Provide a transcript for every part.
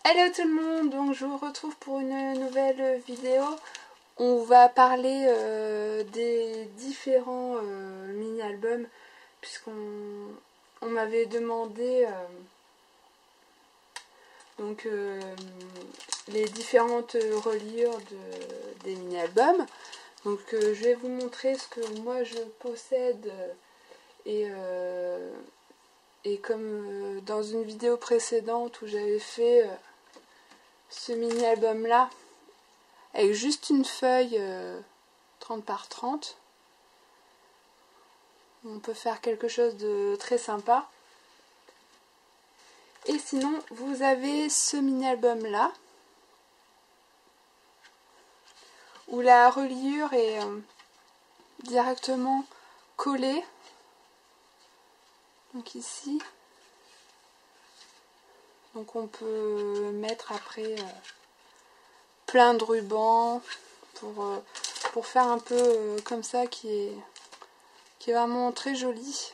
Hello tout le monde, donc je vous retrouve pour une nouvelle vidéo. On va parler des différents mini-albums puisqu'on m'avait demandé les différentes reliures des mini-albums. Donc je vais vous montrer ce que moi je possède et comme dans une vidéo précédente où j'avais fait ce mini-album là avec juste une feuille 30 par 30, on peut faire quelque chose de très sympa. Et sinon vous avez ce mini-album là où la reliure est directement collée, donc ici. Donc on peut mettre après plein de rubans pour faire un peu comme ça qui est vraiment très joli.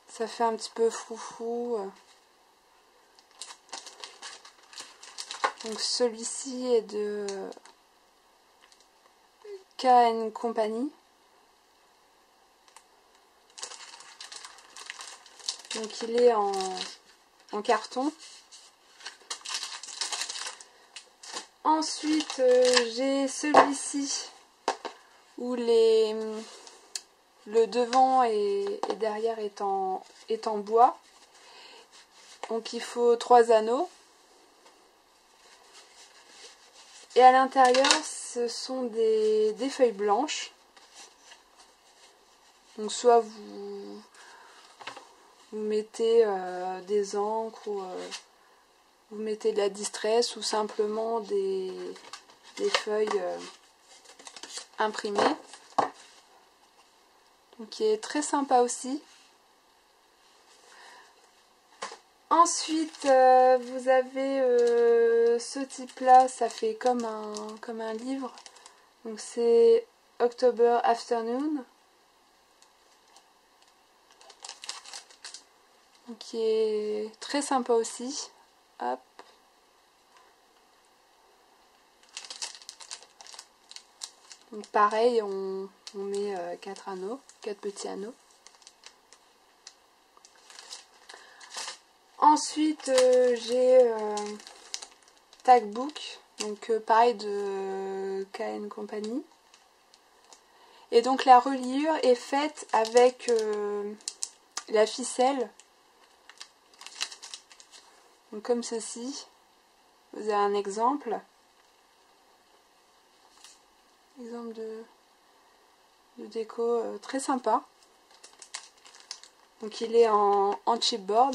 Ça fait un petit peu foufou. Donc celui-ci est de K&N Company. Donc il est en carton. Ensuite j'ai celui-ci où le devant et derrière est en bois. Donc il faut 3 anneaux. Et à l'intérieur ce sont des feuilles blanches. Donc soit vous mettez des encres ou vous mettez de la distress ou simplement des feuilles imprimées. Donc qui est très sympa aussi. Ensuite vous avez ce type là, ça fait comme un livre. Donc c'est October Afternoon. Donc qui est très sympa aussi. Hop. Donc pareil, on met 4 anneaux, 4 petits anneaux. Ensuite j'ai Tag Book, donc pareil de K&N Company. Et donc la reliure est faite avec la ficelle. Donc comme ceci. Vous avez un exemple. Exemple de déco très sympa. Donc il est en chipboard.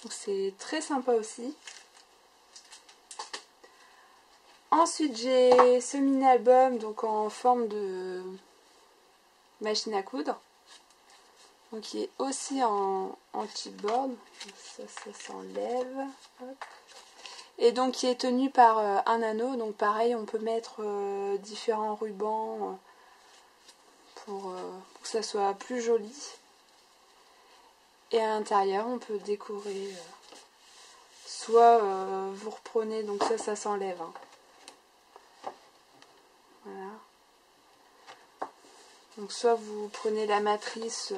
Donc c'est très sympa aussi. Ensuite j'ai ce mini album donc en forme de machine à coudre. Donc qui est aussi en chipboard. Ça s'enlève. Et donc qui est tenu par un anneau. Donc pareil, on peut mettre différents rubans pour que ça soit plus joli. Et à l'intérieur, on peut décorer. Soit vous reprenez, donc ça s'enlève. Hein. Voilà. Donc soit vous prenez la matrice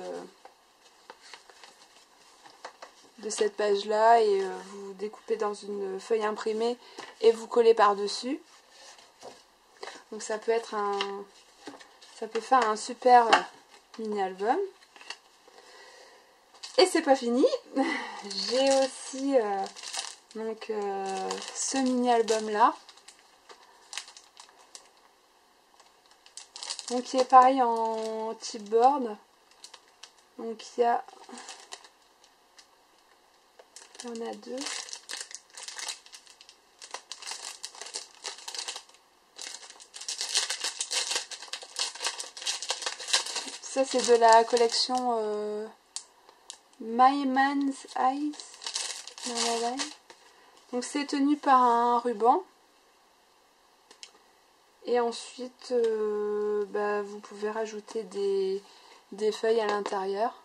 de cette page là et vous découpez dans une feuille imprimée et vous collez par dessus. Donc ça peut faire un super mini album. Et c'est pas fini, j'ai aussi ce mini album là, donc qui est pareil en chipboard. Donc il y en a 2. Ça c'est de la collection My Man's Eyes. Donc c'est tenu par un ruban. Et ensuite vous pouvez rajouter des feuilles à l'intérieur.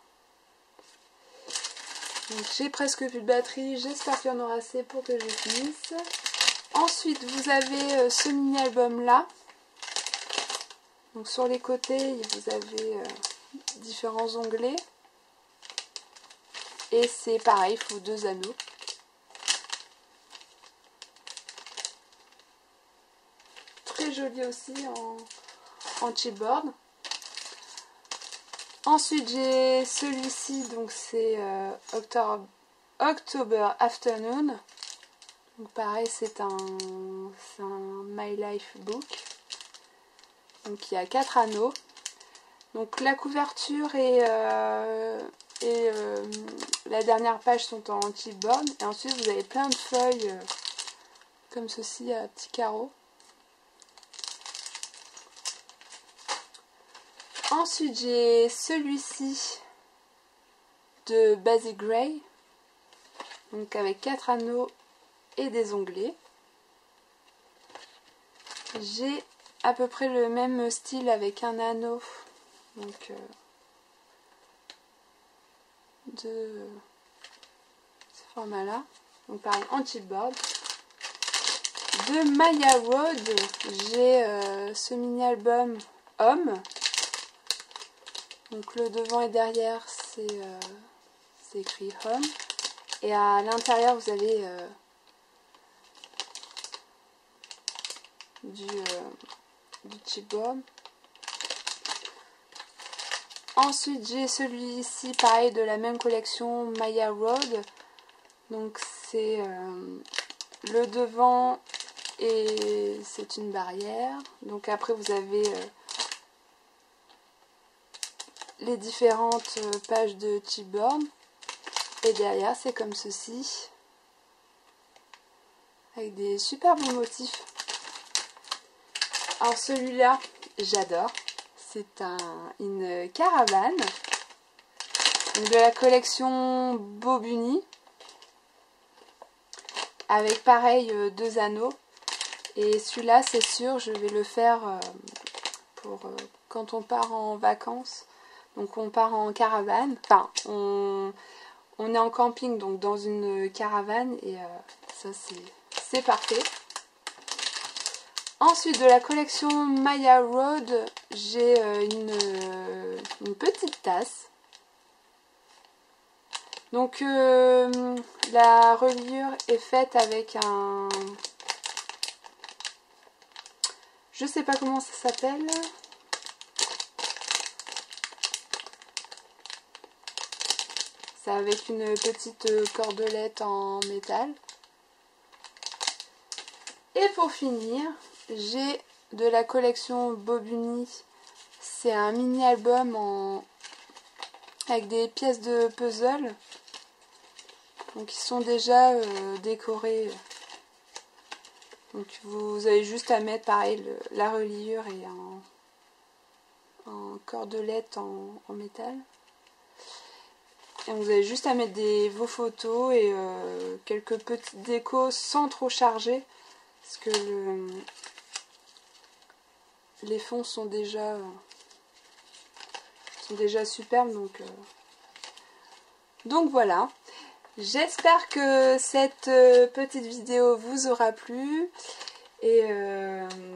Donc j'ai presque plus de batterie, j'espère qu'il y en aura assez pour que je finisse. Ensuite vous avez ce mini album là. Donc sur les côtés vous avez différents onglets. Et c'est pareil, il faut 2 anneaux. Très joli aussi en chipboard. Ensuite j'ai celui-ci, donc c'est October Afternoon. Donc pareil, c'est un My Life Book. Donc il y a 4 anneaux. Donc la couverture et la dernière page sont en chipboard. Et ensuite vous avez plein de feuilles comme ceci à petits carreaux. Ensuite j'ai celui-ci de Basic Grey. Donc avec 4 anneaux et des onglets. J'ai à peu près le même style avec un anneau. Donc de ce format là. Donc pareil en chipboard. De Maya Road, j'ai ce mini album Homme. Donc le devant et derrière c'est écrit Home. Et à l'intérieur vous avez du chipboard. Ensuite j'ai celui-ci pareil de la même collection Maya Road. Donc c'est le devant et c'est une barrière. Donc après vous avez les différentes pages de chipboard. Et derrière c'est comme ceci. Avec des super beaux motifs. Alors celui-là j'adore. C'est une caravane. Donc de la collection Bobuni. Avec pareil 2 anneaux. Et celui-là c'est sûr je vais le faire pour quand on part en vacances. Donc on part en caravane. Enfin on est en camping donc dans une caravane. Et ça c'est parfait. Ensuite de la collection Maya Road j'ai une petite tasse. Donc la reliure est faite avec un... Je sais pas comment ça s'appelle. C'est avec une petite cordelette en métal. Et pour finir, j'ai de la collection Bobuni. C'est un mini album avec des pièces de puzzle. Donc ils sont déjà décorés. Donc vous avez juste à mettre pareil la reliure et en cordelette en métal. Et vous avez juste à mettre vos photos et quelques petites décos sans trop charger. Parce que les fonds sont déjà superbes. Donc voilà. J'espère que cette petite vidéo vous aura plu. Et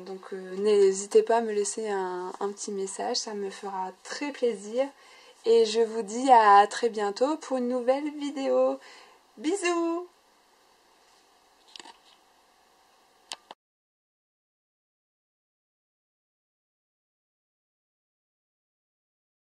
donc n'hésitez pas à me laisser un petit message, ça me fera très plaisir. Et je vous dis à très bientôt pour une nouvelle vidéo. Bisous!